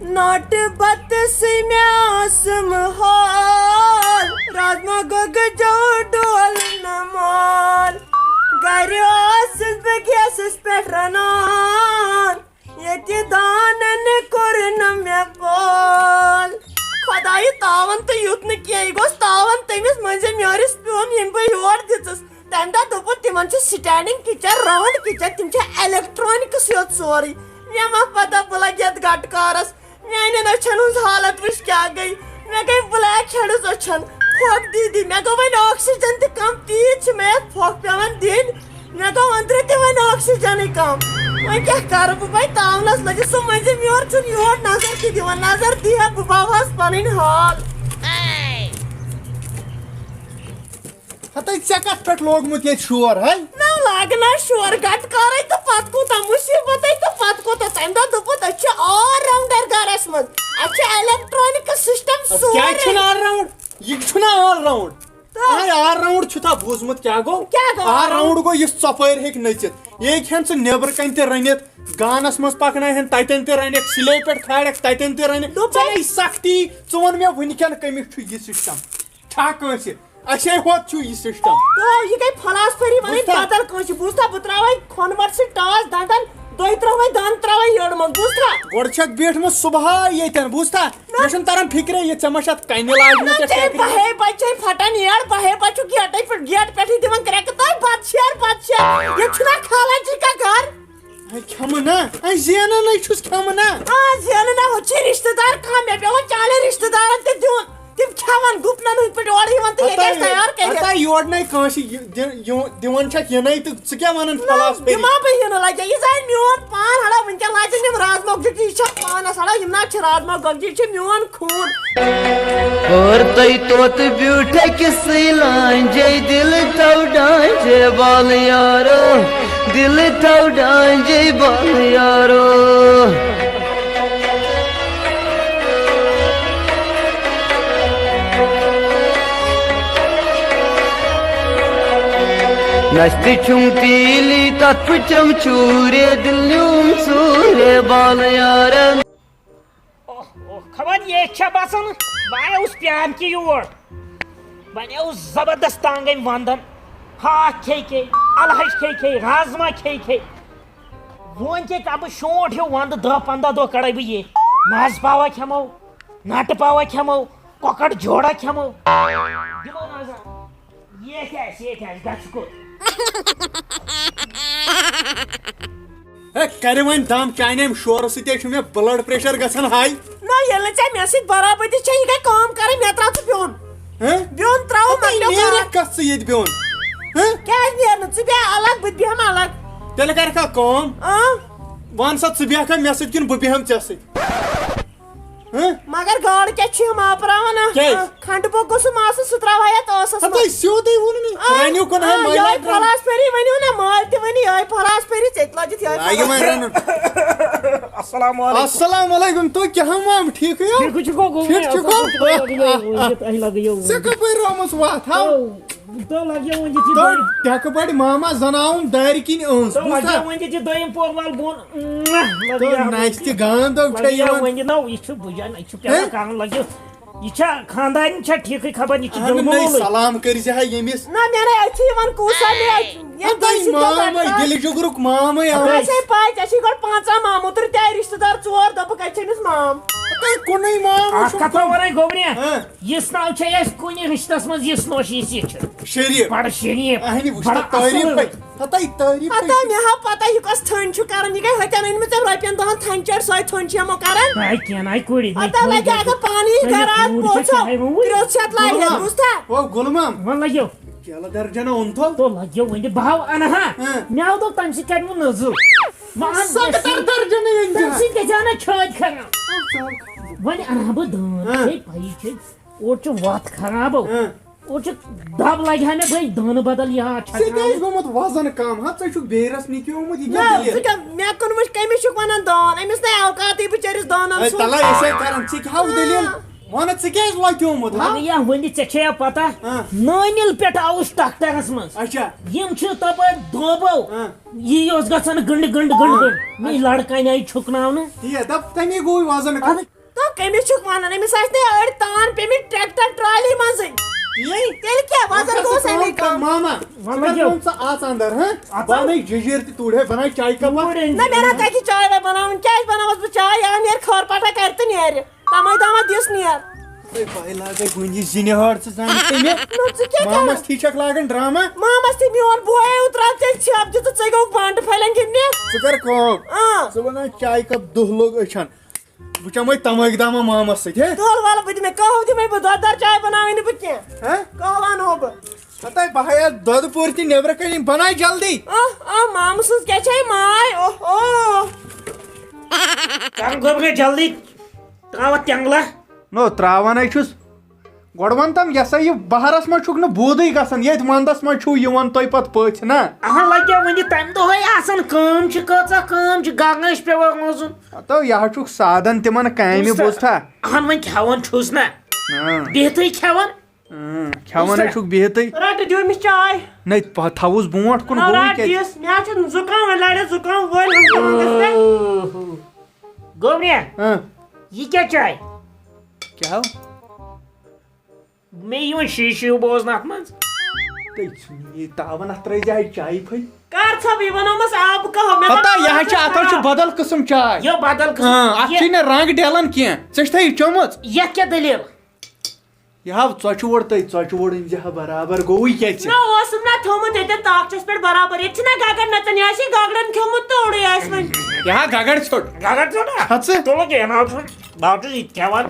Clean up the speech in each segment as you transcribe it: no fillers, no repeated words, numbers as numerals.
Not بت سم حال رازما gig جو ڈول نمال گر بہ گیسس پہ رنان یہ دانن کور مے پال خدائی تاون تو یوت نا کی گوس تاون تمس منزم یارس پیوم یم بہ یور دژس تمہ دہ دوٚپُن تمن چھ سٹینڈنگ کچن راؤنڈ کچن تم چھ الیکٹرانکس یوت سورُے مےٚ ما پتہ بہٕ لگہٕ یتھ گٹہٕ کارس میانٮ۪ن أچھن ہٕنٛز حالت وٕچھ کیٛاہ گٔے مےٚ گٔے بلیک ہیڈٕز أچھن پھۄکھ دیٖدی مےٚ گوٚو وۄنۍ آکسیجن تہِ کم تیٖژ چھِ مےٚ یتھ پھۄکھ پیوان دِنۍ مےٚ گوٚو أنٛدرٕ تہِ وۄنۍ آکسیجنٕے کم وۄنۍ کیٛاہ کرٕ بہٕ وۄنۍ تاونس لٔجِس سُہ مٔنٛزِم یور چھُنہٕ یور نظر تہِ دِوان نظر دی ہا بہٕ باوہس پنٕنۍ حال ہتاے ژےٚ کتھ پٮ۪ٹھ لوگمُت ییٚتہِ شور ہے نہ لاگنا شور گٹہٕ کارے تہٕ پتہٕ کوٗتاہ مُصیبتٕے تہٕ پتہٕ کوٗتاہ تمہِ دۄہ دوٚپُت أسۍ چھِ آل راونڈر گرس منٛز اَسہِ چھُ الیکٹرانکس سسٹم کیٛازِ چھُنہٕ آل راوُنڈ یہِ چھُنہ آل راوُنڈ آل راوُنڈ چھُتھا بوٗزمُت کیٛاہ گوٚو آل راوُنڈ گوٚو یُس ژۄپٲرۍ ہیٚکہِ نٔژِتھ یہِ ہیٚکہِ ہن ژٕ نیبرٕ کَنۍ تہِ رٔنِتھ گانس منٛز پکنایہن تتٮ۪ن تہِ رٔنِکھ سِلے پٮ۪ٹھ کھالکھ تتٮ۪ن تہِ رٔنِکھ ژےٚ سختی ژٕ وَن مےٚ وٕنکٮ۪ن کٔمِکۍ چھُ یہِ سسٹم چھا کٲنٛسہِ اچھے ہوت چھُ یہِ سسٹم یہ گئی فلاسفری ون بدل کٲنٛسہِ بوٗزتھا بہٕ تراوے کھۄنہٕ سۭتۍ ٹاس دنٛدن تُہۍ ترٛٲوے دنٛد ترٛاوے یٔڑ منٛز بوٗزتھا گۄڈٕ چھکھ بیٖٹھمٕژ صبحٲے ییٚتٮ۪ن بوٗزتھا مےٚ چھُنہٕ تران فِکرے یہِ ژےٚ ما چھِ اتھ کنہِ لاجمٕژ بہے بچے پھٹان یڑ بہے بچو گیٹے پٮ۪ٹھ گیٹ پٮ۪ٹھٕے دِوان کرٛٮ۪کہٕ تۄہہِ بتہٕ شیر ییٚتہِ چھُنا خالجی کا گھر کھٮ۪مہٕ نا زینانے چھُس کھٮ۪مہٕ نا زینہٕ نا ہُہ چھِ رشتہٕ دار کانٛہہ مےٚ پیوان چالے رشتہٕ دارن تہِ دیُن تِم کھٮ۪وان گُپنن ہٕنٛدۍ پٲٹھۍ اورٕ یِوان تہٕ ییٚتہِ ٲسۍ تیار کٔرِتھ یورنٕے کٲنٛسہِ دِوان چھکھ یِنَے تہٕ ژٕ کیٛاہ وَنان فلاسفری دِما بہٕ یِنہٕ لگے یہِ زانہِ میون پان ہڑا وٕنکٮ۪ن لاجن یِم رازما گۄگجہِ یہِ چھا پانس ہڑا یِم نا چھِ رازما گۄگجہِ یہِ چھُ میون خوٗن اور تُہۍ توتہِ بیوٗٹھ أکِسٕے لانجے دِلہٕ تھو ڈانجے بال یارو دِلہٕ تھو ڈانجے بال یارو نشتہِ چھُم تیٖلی تتھ پھٕٹم چوٗرے دِل نیوٗم ژوٗرے بال یارن خبر یہ چھا باسان بہٕ آیوس پیان کہِ یور وۄنۍ اوس زبردست تانٛگٕنۍ ونٛدن ہاکھ کھے الہج کھے رازما کھے وۄنۍ کیٛاہ کرٕ بہٕ شونٛٹھ ہیوٗ ونٛدٕ 10-15 دۄہ کڑے بہٕ یہِ ماز پاوا کھٮ۪مو ناٹہٕ پاوا کھٮ۪مو کۄکر جوڑا کھٮ۪مو دِمو نظر ییٚتہِ آسہِ گژھِ کوٚت کرِ وۄنۍ دم چانہِ امہِ شورٕ سۭتی چھُ مےٚ بلڈ پریشر گژھان ہاے نہ ییٚلہِ نہٕ ژےٚ مےٚ سۭتۍ برابٔدی چھےٚ یہِ گٔے کٲم کَرٕنۍ مےٚ ترٛاو ژٕ بیوٚن بیوٚن ترٛاوُن نیرکھ کتھ ژٕ ییٚتہِ بیوٚن کیٛازِ نیرنہٕ ژٕ بیٚہہ الگ بہٕ تہِ بیٚہمہٕ الگ تیٚلہِ کرکھا کٲم وَن سا ژٕ بیٚہکھا مےٚ سۭتۍ کِنہٕ بہٕ بیٚہمہٕ ژےٚ سۭتۍ مگر گاڈٕ کیٛاہ چھِ یِم آپراوان کھنڈٕ بوٚک گوٚژھ ماسہٕ سُہ ترٛاوہا یتھ ٲسس منٛز سیوٚدُے ووٚن مےٚ رٔنِو کُنہٕ یِہوٚے فلاسفری ؤنِو نا مٲلۍ تہِ ؤنِو یِہوٚے فلاسفری ژےٚ تہِ لٲجِتھ السلام السلام علیکم تُہۍ کیٛاہ مام ٹھیٖکٕے ژےٚ کپٲرۍ رٲومٕژ وتھ ٹھیکہٕ پٲٹھۍ ماما زناوُن دارِ کِنۍ أنٛز دوٚیِم پور وال بۄن نَژِ تہِ گانٛدو چھےٚ یِوان یہِ چھُ بُجان یہِ چھُ پیٚوان کرُن لگہِ یہِ چھا خاندارنۍ چھا ٹھیٖکٕے خبر یہِ چھِ سلام کٔرزِ ہا ییٚمِس نہ مےٚ نے أتھی یِوان کُسا مامے دِلہِ جُگرُک مامے پاے ژےٚ چھُے گۄڈٕ 15 ماموتٕر تہِ آیہِ رِشتہٕ دار 4 دوٚپُکھ اَتہِ چھِ أمِس مام کُنُے مام اکھ کتھا وَنَے گوٚبرِ یِژھ ناو چھے اَسہِ کُنہِ رِشتس منٛز یِژھ نوش یِژھ یہِ چھِ شریٖف بڑٕ شریٖف مےٚ ہاو پتہ یہِ کۄس تھٔنۍ چھُ کران یہِ گٔے ہُتٮ۪ن أنمٕژ ژےٚ رۄپین 10 تھٔنۍ چٲڑۍ سۄے تھٔنۍ چھِ یِمو کران کینٛہہ کُڑِ پتہ لگہِ اگر پانہٕ یی گرٕ پوژھو 300 لاگہِ بوٗزتھا غُلمام وۄنۍ لگیو کیلہٕ درجنا اوٚنتھو تو لگیو وۄنۍ بہٕ ہاو انہٕ ہا مےٚ دوٚپ تمہِ سۭتۍ کرِ وۄنۍ نٔزٕل تمہِ سۭتۍ گژھِ ہا نہ چھٲتۍ خراب وۄنۍ انہٕ ہا بہٕ دٲن پایی چھِ اور چھُ وتھ خراب اور چھُ دب لگہِ ہا مےٚ بٔے دٲنہٕ بدل یہِ گوٚمُت وزن کم ہا ژےٚ چھُکھ بیرس نِکیومُت مےٚ کُنمُت کٔمِس چھُکھ ونان دان أمِس نے اوقاتٕے بِچٲرِس دانن ژٕ کیٛاہ دٔلیٖل وَن ژٕ کیٛازِ لۄتیومُت یا ونہِ ژےٚ چھےٚ پتہ نٲنِل پٮ۪ٹھ آوُس ٹکٹرس منٛز اچھا یم چھِ تپٲرۍ دوبو یی اوس گژھان گنڈٕ گنڈٕ گنڈٕ گنڈٕ مےٚ لڑکہٕ آیہِ چھُکناونہٕ تی دپ تمی گوٚو وزن تو کٔمِس چھُکھ وَنان أمِس آسہِ نہٕ أڑۍ تان پیٚمٕتۍ ٹریکٹر ٹرالی منٛزٕے تیٚلہِ کیٛاہ وزن گوٚوس امی کم ماما ژٕ اژ اندر بنٲے ججیٖر تہِ توٗرۍ ہے بنٲے چایہِ کپ نہ مےٚ نہ تَگہِ چاے وے بناوٕنۍ کیٛازِ بناوس بہٕ چاے یا نیرِ خٲر پٹا کرِ تہٕ نیرِ تمے دامہ دِس نیر پاے لاگے کُنہِ زِنہِ ہٲر ژٕ زانہِ تٔمہِ مامس تھی چھکھ لاگان ڈراما مامس تہِ میون بوے اوترا ژےٚ چھپ دِژٕ ژٕ گوٚو بانٹہٕ پھلٮ۪ن گِنٛدنہِ ژٕ کر کٲم ژٕ بناے چایہِ کپ دُہ لوٚگ أچھن بہٕ چمے تمٲکۍ داما مامس سۭتۍ دۄل ول بہٕ دِمے قہوٕ دِمے بہٕ دۄددار چاے بناوٕنۍ نہٕ بہٕ کینٛہہ قہوٕ انہو بہٕ پتہ بہٕ ہایا دۄدٕ پوٗرۍ تہِ نیبرٕ کَنۍ بناے جلدی مامہٕ سٕنٛز کیٛاہ چھے ماے اوہو کم گوٚبرے جلدی تراوت تینٛگلا نو تراوان چھُس گۄڈٕ وَن تم یہِ ہسا یہِ بہارس منٛز چھُکھ نہٕ بوٗدٕے گژھان ییٚتہِ ونٛدس منٛز چھُو یِوان تُہۍ پتہٕ پٔژھۍ نا اہن لگیا ونہِ تمہِ دۄہے آسان کٲم چھِ کۭژاہ کٲم چھِ گگنس پیوان روزُن تو یہِ چھُکھ سادن تِمن کامہِ بوٗزتھا اہن وۄنۍ کھٮ۪وان چھُس نا بِہتھٕے کھٮ۪وان کھٮ۪وان ہے چھُکھ بِہتھٕے رٹہٕ دِیو أمِس چاے نہ تھاوُس برونٛٹھ کُن رٹ دِس مےٚ حظ چھُ زُکام وۄنۍ لڑِ زُکام وٲلۍ گوبرے یہِ کیٛاہ چاے کیٛاہ مےٚ یِوان شیٖشہٕ بوزنہٕ اتھ منٛز تاون اتھ ترٲیزِ چایہِ پھٔلۍ کر ژھا بہٕ ونومس آبہٕ قہوٕ پتہ یہِ حظ چھِ اتھ حظ چھُ بدل قٕسم چاے یہِ بدل اتھ چھُے نہٕ رنٛگ ڈلان کینٛہہ ژےٚ چھُتھا یہِ چومٕژ یتھ کیٛاہ دٔلیٖل یہِ ہاو ژۄچوور تٔتۍ ژۄچوور أنۍ زِ ہا برابر گوٚوٕے کیٛاہ ژےٚ نہ اوسُم نہ تھومُت ییٚتٮ۪ن طاقتس پٮ۪ٹھ برابر ییٚتہِ چھِنہ گگر نژان یہِ آسہِ گگرن کھیوٚمُت تہٕ اوڑٕے آسہِ وۄنۍ یہِ ہا گگر ژھیوٚٹ گگر ژٕ کھژٕ تُلہٕ کینٛہہ نہ چھُنہٕ بہٕ چھُس یہِ تہِ کھٮ۪وان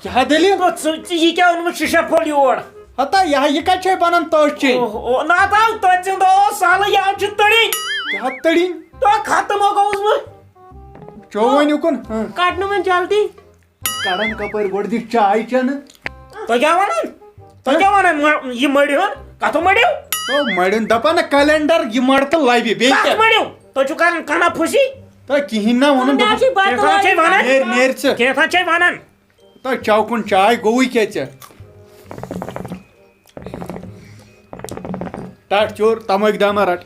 کیٛاہ دٔلیٖل ژٕ یہِ کیٛاہ اوٚنمُت شیٖشا پھوٚل یور ہتا یہِ کتہِ چھے بنان تٔتھۍ چیٚنۍ نہ تاو تۄتہِ ژٕ اوس سالہٕ یہِ چھُ تٔڑِنۍ کیٛاہ تٔڑِنۍ تو ختم ہو گوٚوُس بہٕ چو وۄنۍ اُکُن کڑنہٕ وۄنۍ جلدی کڑان کپٲرۍ گۄڈٕ دِ چاے چٮ۪نہٕ تۄہہِ کیٛاہ وَنان تۄہہِ کیٛاہ وَنان یہِ مٔڑِہُن کَتھٕ مٔڑِو تو مڑین دپان نہ کلینڈر یہِ مر تہٕ لبہِ بیٚیہِ کَتھ کیٛاہ مٔڑِو تُہۍ چھِو کران کنا پھُسی تۄہہِ کِہیٖنۍ نہ ووٚنُن مےٚ چھُے بتہٕ کینٛژھا چھے وَنان نیرِ ژٕ کینٛژھا چھے وَنان تۄہہِ چوکُن چاے گوٚوٕے کیٛاہ ژےٚ ٹاٹھ چور تمٲکۍ داما رٹ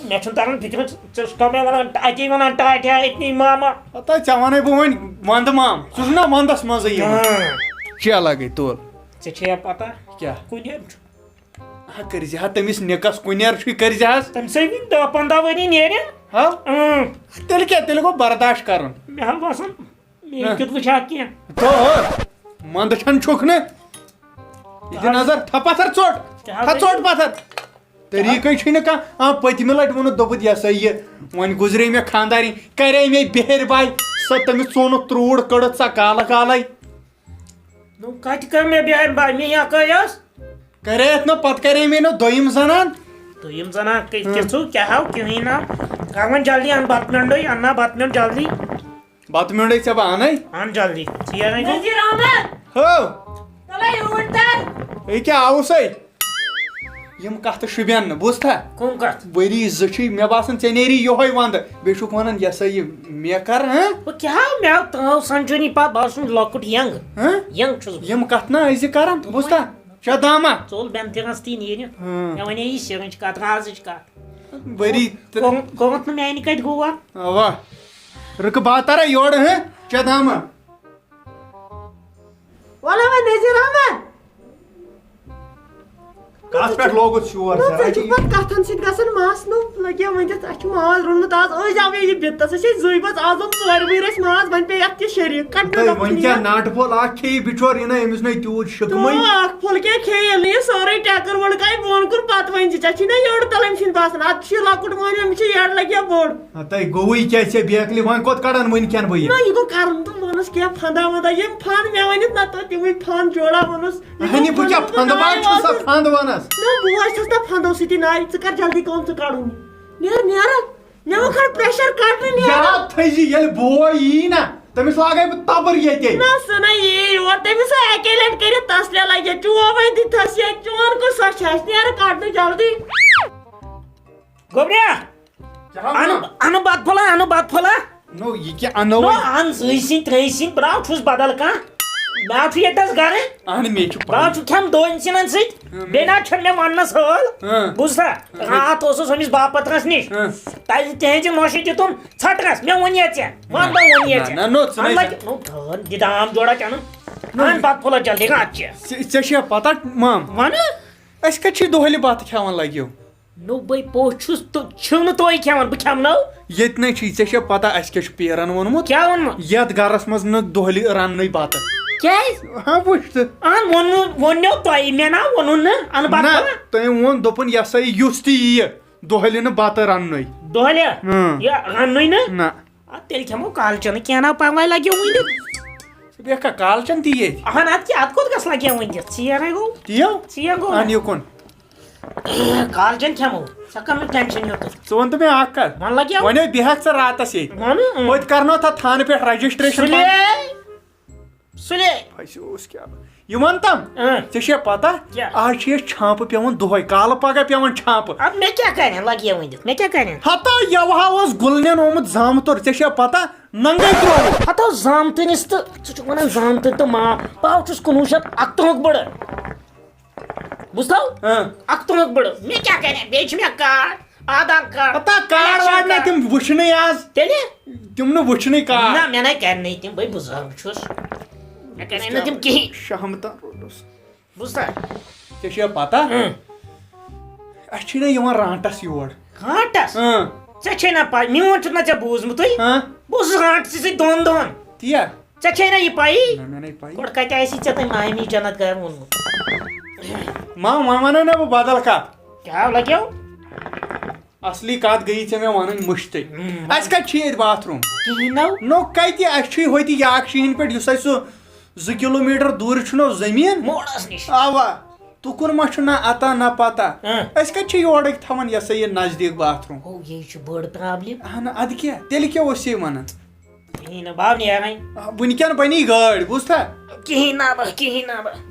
مےٚ چھُنہٕ تران فِکرِ ژٕ چھُکھ مےٚ وَنان اَتی وَنان ٹاٹیا أتنی ماما ہتا ژےٚ ونے بہٕ وۄنۍ ونٛدٕ مام ژٕ چھُکھ نا ونٛدس منٛزٕے یِوان چیٚلا گٔے تول ژےٚ چھے پتہ کیٛاہ کُنہِ چھُ ہا کٔرزِ ہا تٔمِس نِکس کُنیر چھُے کٔرزِ حظ تٔمۍ سٕے وٕنۍ 10-15 ؤری نیرن ہا تیٚلہِ کیٛاہ تیٚلہِ گوٚو برداش کرُن مےٚ حظ باسان مےٚ کیُتھ وٕچھا کینٛہہ تو منٛدٕ چھن چھُکھ نہٕ یہِ دِ نظر تھا پتھر ژوٚٹ تھا ژوٚٹ پتھر طریٖقے چھُے نہٕ کانٛہہ پٔتمہِ لٹہِ ووٚنُتھ دوٚپُتھ یہِ ہسا یہِ وۄنۍ گُزرے مےٚ خانٛدارِنۍ کرے مےٚ بِہِرۍ باے سۄ تٔمِس ژوٚنُکھ تروٗڑ کٔڑٕتھ سۄ کالہٕ کالے نو کتہِ کٔر مےٚ بیٛارِ باے مےٚ یا کٔر ٲس کریتھ نہٕ پتہٕ کرے مےٚ نہٕ دوٚیِم زنان دوٚیِم زنان کِژھو کیٛاہ ہاو کِہیٖنۍ نہ کر وۄنۍ جلدی ان بتہٕ مینٛڈٕے اننا بتہٕ مینٛڈ جلدی بتہٕ میونڈے ژےٚ بہٕ انے ان جلدی ژیر نذیٖر احمد ہو تَلے اوٗرۍ تر یہِ کیٛاہ آوُسے یِم کتھٕ شوٗبین نہٕ بوٗزتھا کٕم کتھ ؤری زٕ چھُے مےٚ باسان ژےٚ نیری یِہوے ونٛدٕ بیٚیہِ چھُکھ ونان یہِ ہسا یہِ مےٚ کر بہٕ کیٛاہ مےٚ آو تٲو سمجھٲنی پتہٕ بہٕ اوسُس لۄکُٹ ینٛگ چھُس بہٕ یِم کتھ نا ٲسۍ کران بوٗزتھا چا داما ژوٚل بٮ۪نتھِرس تی نیرِ مےٚ ونے یہِ سِرٕنٛچ کتھ رازٕچ کتھ ؤری گوٚمُت نہٕ میانہِ کتہِ گوٚوا اوا رٕکہٕ باتارا یورٕ چا داما وَلے وۄنۍ نذیٖر احمد کتھ پٮ۪ٹھ لوگُتھ شور ژٕ چھُکھ پتہٕ کتھن سۭتۍ گژھان مس نو لگیا ؤنِتھ اَسہِ چھُ ماز روٚنمُت آز أسۍ آوے یہِ بِتس أسۍ ٲسۍ زٕے بٲژ آز اوٚن 4 ؤری اَسہِ ماز وۄنۍ پیٚیہِ اَتھ تہِ شریٖک وۄنۍ کیٛاہ ناٹہٕ پھوٚل اکھ کھیٚیہِ بِچور یہِ نہٕ أمِس نَے تیوٗت شِکمٕے اکھ پھوٚل کیٛاہ کھیٚیہِ ییٚلہِ نہٕ یہِ سورُے ٹٮ۪کٕر وٕڑکاے بۄن کُن پتہٕ ؤنۍ زِ ژےٚ چھی نا یٔڈ تل أمۍ سٕنٛدۍ باسان اَدٕ چھُ یہِ لۄکُٹ مٔہنیوٗ أمِس چھِ یٔڈ لگیا بوٚڑ ہتے گوٚوٕے کیٛاہ ژےٚ بیکلہِ وۄنۍ کوٚت کڑان وٕنکٮ۪ن بہٕ نہ یہِ گوٚو کرُن تہٕ ووٚنُس کینٛہہ فندا وندا یِم فن مےٚ ؤنِتھ نہ تہٕ تِمٕے فن جوڑا ووٚنُس ہنہِ بہٕ کیٛاہ فنٛدٕ باغ چھُس سا فنٛد ونس نہ بہٕ چھَس نہ فنٛدو سۭتی ناے ژٕ کر جلدی کٲم ژٕ کڑُن نیرٕ نیرٕ مےٚ وۄنۍ کھڑ پریشر کڑنہٕ نیرٕ یاد تھٲیزِ ییٚلہِ بوے یی نا تٔمِس لاگے بہٕ تبٕر ییٚتے نہ سُہ نہ یی یور تٔمِس اکے لٹہِ کٔرِتھ تسلیا لگہِ چون وۄنۍ دِتھس ییٚتہِ چون کُس سۄ چھِ اَسہِ نیرٕ کڑنہٕ جلدی گوبریا Anu bat phala. نو یہ کیا انو No, an zaisin, traisin, brau chus badal ka. Brau chu yetas gare. اہن مے چھُ Brau chu khem do insinan sit. Bena chhan me mannas hol. Buzta. Raat osus amis bapatras nish. Tai tehin moshi tum chatras me woniyatya. Wanda woniyatya. No, no, didam joda chana. An bat phala jaldi ka achya. ژےٚ چھےٚ پتہ مام Vana? أسۍ کتہِ چھِ دۄہلہِ بتہٕ کھٮ۪وان لگیو No boy pochus to chunu toy khaman bu kham no. ییٚتہِ نَے چھِ ژےٚ چھےٚ پتہ اَسہِ کیٛاہ چھُ پیرن ووٚنمُت Kya won? یتھ گرس منٛز نہٕ دۄہلہِ رننٕے بتہٕ Kya? ہاں وٕچھ ژٕ An wonno toy me na wonun na an bat نہ phala. تٔمۍ ووٚن دوٚپُن یہِ ہسا یہِ یُس تہِ یِیہِ دۄہلہِ نہٕ بتہٕ رننٕے Dohlia. Ya ranoi na. نہ Tel khamo kalchana kya na pawai lagyo windi. ژٕ بیٚکھا کالچن تہِ ییٚتہِ Ahan at ki at kod gas lagyo windi. Siyara go. تِیو Siya go. Un یُکُن Kaljan khamo. Sakam tension yotu. ژٕ وَن تہٕ مےٚ اکھ کتھ Man lagyo. وۄنۍ بیہکھ ژٕ راتس ییٚتہِ Manu. ہوٚتہِ کرنو تتھ تھانہٕ پٮ۪ٹھ رجسٹریشن Sule. اوس کیٛاہ یہِ وَن تم ژےٚ چھےٚ پتہ کیٛاہ؟ آز چھِ أسۍ چھانپہٕ پیوان دۄہے کالہٕ پگہہ پیوان چھانپہٕ Ab me kya kare lagyo windi. Me kya kare? ہتا یوہا اوس گُلنٮ۪ن آمُت زامتُر ژےٚ چھےٚ پتہ ننگے ترووُکھ Hato zamtinis to chuchukwana zamtin to ma. Pauchus kunushat aktonok bada. Bustau? Aktonok bada. Me kya kare? Bech me card. Aadhaar card. ہتا card ward نہ تِم وٕچھنٕے آز Tele? تِم نہٕ وٕچھنٕے Na card me na kare nahi tim bhai buzarg chus. Me kare na tim ki. شام تام روٗدُس Busta. ژےٚ چھےٚ پتہ اَسہِ چھِنہ یِوان رانٹس یور Hantas. ژےٚ na pay. Mion chut na ژےٚ boozmutui. Bus rant si don don. تِیا ژےٚ na ye pay. نہ مےٚ نَے پاے Kod kate aisi ژےٚ tai maimi jannat gar wonmut. ما وۄنۍ وَنو نہ بہٕ بدل کتھ Kya lagyo? اصلی کتھ گٔیی ژےٚ مےٚ وَنٕنۍ مٔشتٕے اَسہِ کتہِ چھِ ییٚتہِ باتھ روٗم Kihi no? نو کتہِ اَسہِ چھُے ہوٚتہِ یاکشیٖن پٮ۪ٹھ یُس اَسہِ سُہ 2 کِلوٗمیٖٹر دوٗرِ چھُنہ زٔمیٖن Modas nish. اوا تُکُن ما چھُ نہ اتا نہ پتہ أسۍ کتہِ چھِ یورٕکۍ تھاوان یہِ ہسا یہِ نزدیٖک باتھ روٗم Oh ye chu bird problem. اہن اَدٕ کیٛاہ تیٚلہِ کیٛاہ اوس یہِ وَنان Kihi na bab ni agai. وٕنکٮ۪ن بنی گٲڑۍ بوٗزتھا Kihi na ba.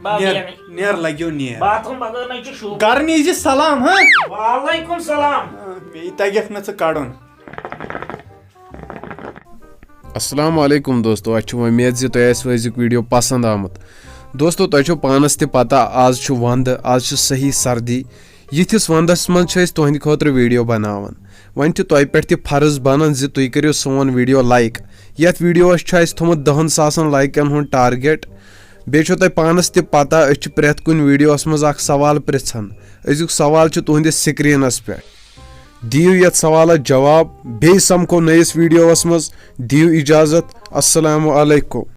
Bab ni agai. نیر لگیو نیر Bathroom bagar na chu shu. گرٕ نیٖزِ سلام ہاں Walaikum salam. بیٚیہِ تگیکھ نہٕ ژٕ کڑُن السلام علیکم دوستو اچھا امید زِ تۄہہِ آسہِ أزیُک ویٖڈیو پسنٛد آمُت دوستو تۄہہِ چھو پانس تہِ پتہ آز چھُ ونٛدٕ آز چھِ صحیح سردی یِتھِس ونٛدس منٛز چھِ أسۍ تُہنٛدِ خٲطرٕ ویٖڈیو بناوان وۄنۍ چھُ تۄہہِ پٮ۪ٹھ تہِ فرض بنان زِ تُہۍ کٔرِو سون ویٖڈیو لایک یتھ ویٖڈیوس چھُ اسہِ تھوٚمُت 10,000 لایکن ہُنٛد ٹارگیٹ بیٚیہِ چھو تۄہہِ پانس تہِ پتہ أسۍ چھِ پرٛٮ۪تھ کُنہِ ویٖڈیوس منٛز اکھ سوال پرژھان أزیُک سوال چھُ تُہنٛدِس سکریٖنس پٮ۪ٹھ دِیِو یتھ سوالس جواب بیٚیہِ سمکھو نٔیِس ویٖڈیوس منٛز دِیِو اِجازت السلام علیکم